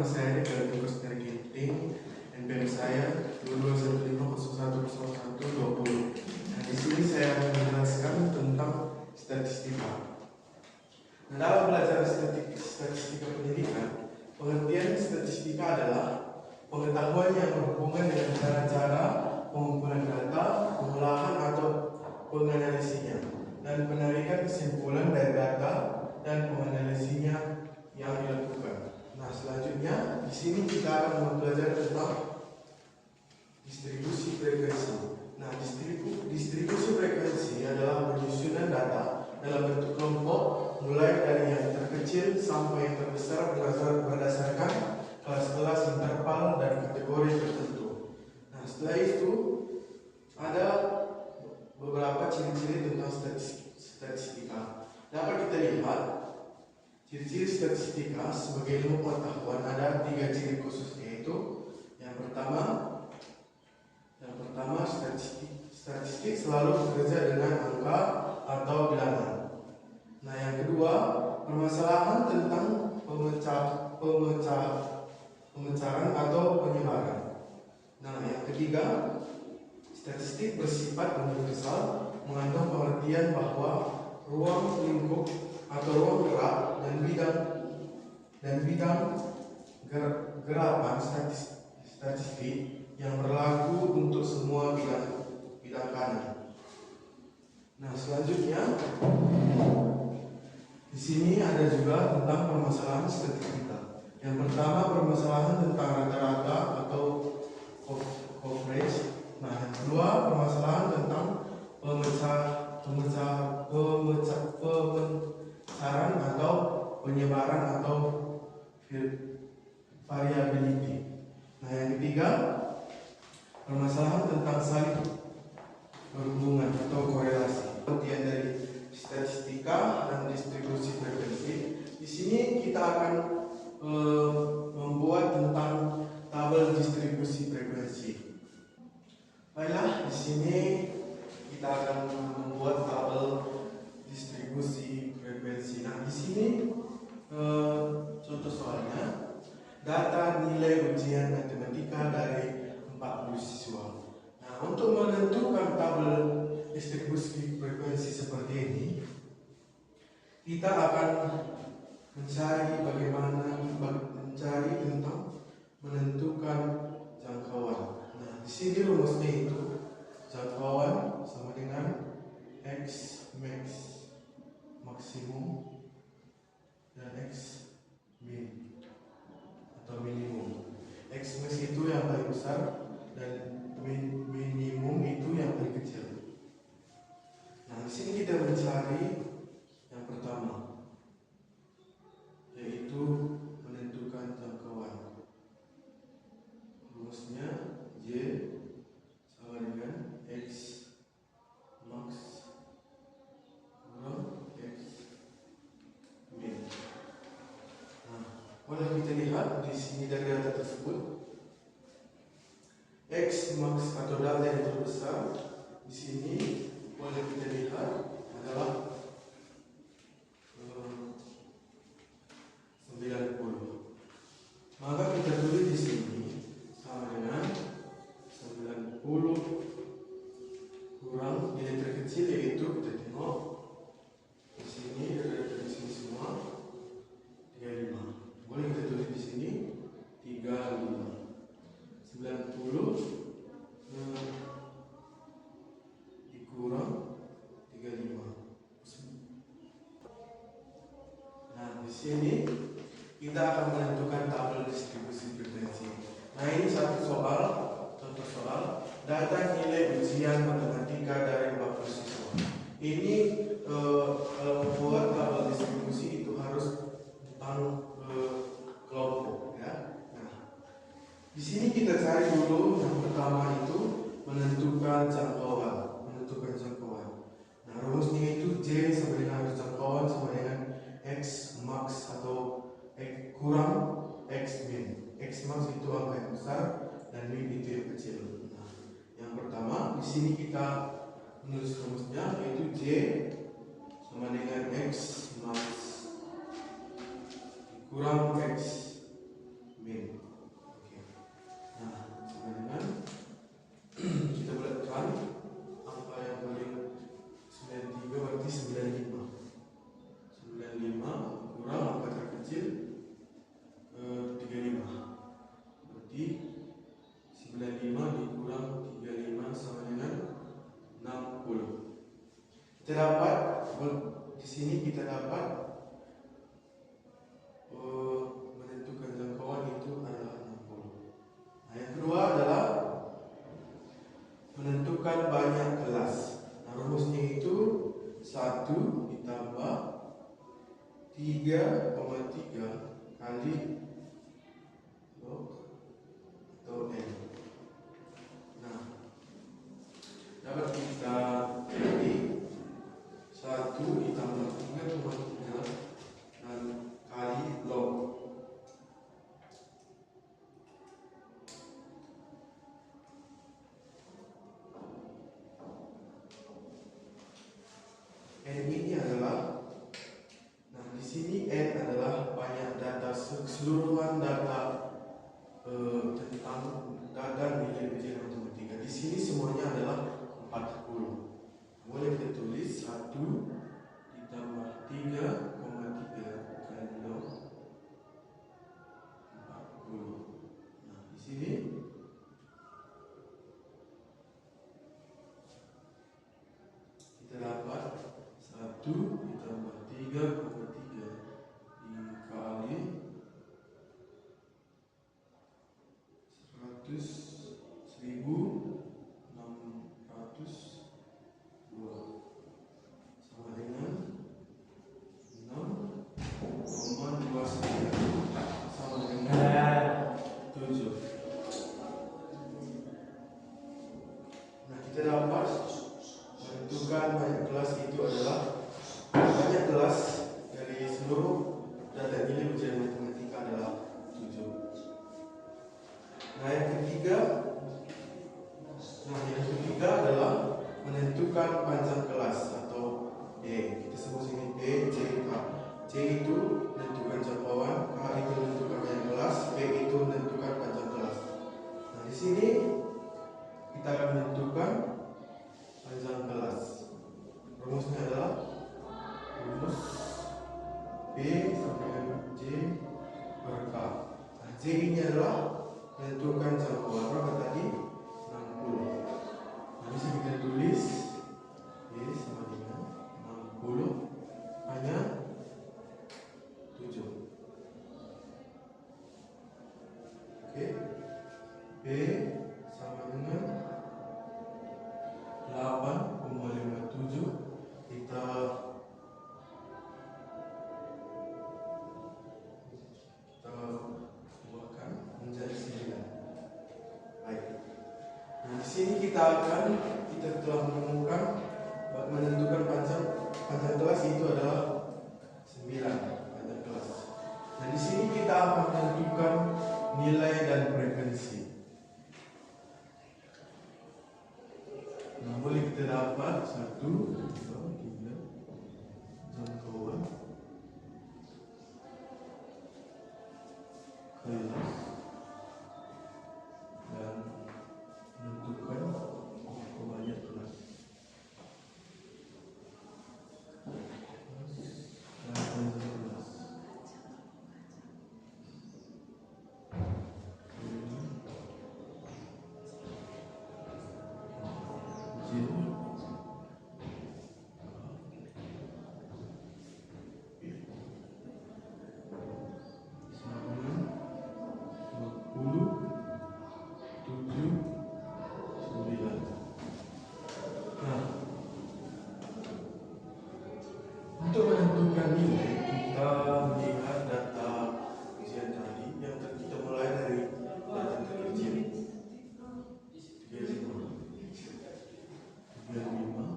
saya Eka Tugas dari Ginting, NPM saya 2215010120. Nah, di sini saya akan menjelaskan tentang statistika. Nah, dalam belajar statistika pendidikan, pengertian statistika adalah pengetahuan yang berhubungan dengan cara-cara pengumpulan data, pengolahan atau penganalisinya, dan penarikan kesimpulan dari data dan penganalisinya yang dilakukan. Nah, selanjutnya di sini kita akan mempelajari tentang distribusi frekuensi. Nah, distribusi frekuensi adalah penyusunan data dalam bentuk kelompok, mulai dari yang terkecil sampai yang terbesar berdasarkan kelas-kelas, interval, dan kategori tertentu. Nah, setelah itu ada beberapa ciri-ciri tentang statistika. Dapat kita lihat ciri-ciri statistika sebagai ilmu pengetahuan ada 3 ciri khusus, yaitu yang pertama statistik selalu bekerja dengan angka atau bilangan. Nah, yang kedua, permasalahan tentang pemecahan atau penyebaran. Nah, yang ketiga, statistik bersifat universal, mengandung pengertian bahwa ruang lingkup atau ruang gerak dan bidang gerakan statistik yang berlaku untuk semua bidang kanan. Nah, selanjutnya di sini ada juga tentang permasalahan statistika. Yang pertama, permasalahan tentang rata-rata atau coverage. Nah, yang kedua, permasalahan tentang pemecahan atau penyebaran atau variability. Nah, yang ketiga, permasalahan tentang saling berhubungan atau korelasi. Pengertian dari statistika dan distribusi frekuensi. Di sini kita akan membuat tentang tabel distribusi frekuensi. Baiklah, di sini kita akan membuat tabel distribusi frekuensi. Nah, di sini contoh soalnya, data nilai ujian matematika dari 40 siswa. Nah, untuk menentukan tabel distribusi frekuensi seperti ini, kita akan mencari tentang menentukan jangkauan. Nah, di sini rumusnya itu jangkauan sama dengan X max maksimum dan X min atau minimum. X max itu yang paling besar dan minimum itu yang paling kecil. Nah, di sini kita mencari yang pertama, yaitu menentukan jangkauan. Rumusnya Y sama dengan X max kurang X min. Nah, boleh kita lihat di sini dari data tersebut, X max atau data yang terbesar di sini boleh kita lihat adalah 90. Maka kita tulis di sini sama dengan 90 kurang nilai terkecil, yaitu kita tengok di sini dari sini semua 35. Boleh kita tulis di sini 35. 90 dikurang 35. Nah, di sini kita akan menentukan tabel distribusi frekuensi. Nah, ini satu soal, contoh soal data nilai ujian matematika dari 40 siswa. Ini kalau membuat tabel distribusi itu harus tentang kelompok, ya. Nah, di sini kita cari dulu yang pertama itu menentukan jangkauan. Nah, rumusnya itu J sama dengan jangkauan sama dengan X max atau X kurang X min. X max itu angka yang besar dan min itu yang kecil. Nah, yang pertama di sini kita menulis rumusnya, yaitu J sama dengan X max kurang X min. keseluruhan data tentang data nilai ujian matematika. Di sini semuanya adalah 40. Boleh kita tulis 1 ditambah 3,3 kali 0 40. Nah, di sini kita dapat 1 ditambah 3,3 dikali 100.602 sama dengan 6,29 sama dengan 7. Nah, kita dapat menentukan banyak kelas itu adalah banyak kelas dari seluruh data nilai ujian matematika adalah 7. Nah, yang ketiga adalah menentukan panjang kelas atau D. Kita sebut sini D, C, K. C itu menentukan jangkauan, K itu menentukan banyak kelas, P itu menentukan panjang kelas. Nah, di sini kita akan menentukan panjang kelas. Rumusnya adalah rumus P sama dengan J per K. Nah, J ini adalah menentukan jangkauan berapa tadi? 60. Nah, bisa kita tulis P sama dengan 60 hanya 7. Oke. P sama dengan 8,57 kita buatkan menjadi 9. Baik. Nah, di sini kita telah menemukan menentukan panjang kelas itu adalah 9 panjang kelas. Nah, di sini kita akan menentukan nilai dan frekuensi. Nah, boleh kita dapat 1, 2, 3 jangkauan kelas dan menentukan berapa banyak kelas. Dan panjang kelas. Untuk menentukan nilai, kita melihat data ujian tadi yang kita mulai dari data terkecil 35.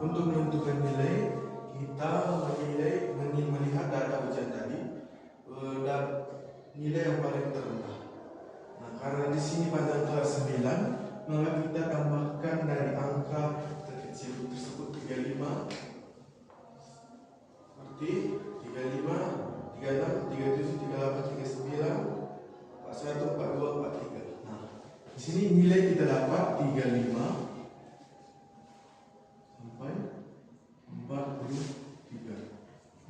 Untuk menentukan nilai, kita melihat data ujian tadi dan nilai yang paling terendah. Nah, karena di sini panjang kelas 9, maka kita tambahkan dari angka terkecil tersebut 35 seperti 35, 36, 37, 38, 39, 41, 42, 43. Nah, di sini nilai kita dapat 35 sampai 43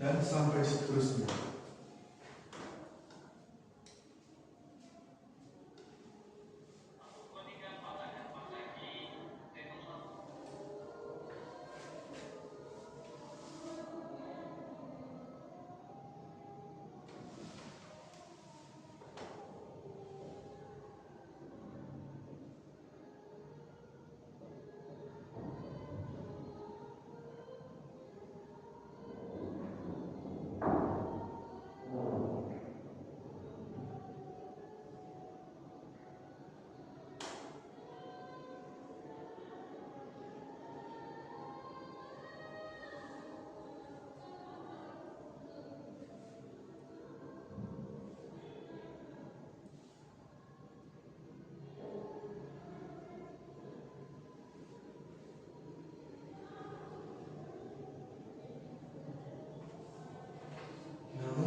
dan sampai seterusnya.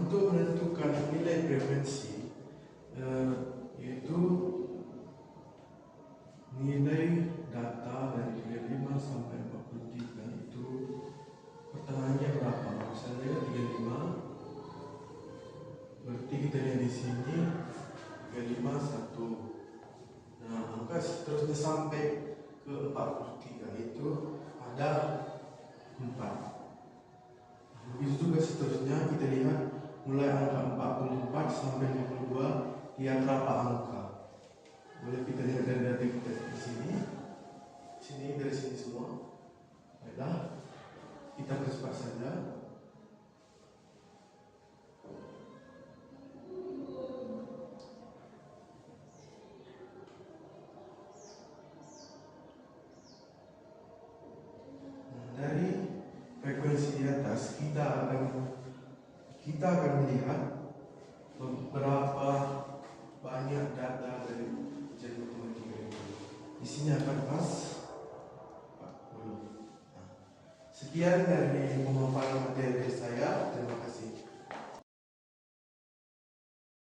untuk menentukan nilai frekuensi yaitu nilai data dari 35 sampai 43 itu pertengahannya berapa? Misalnya 35, berarti kita lihat di sini 35 1. Nah, angka seterusnya sampai ke 43 itu ada 4. Begitu juga seterusnya kita lihat mulai angka 44 sampai 52 lihat berapa angka. Boleh kita lihat dari data kita di sini. Dari sini semua. Baiklah, kita percepat saja. Dari frekuensi di atas kita akan melihat beberapa banyak data dari ujian matematika itu. Di sini akan pas 40. Nah, sekian dari pemaparan materi saya. Terima kasih.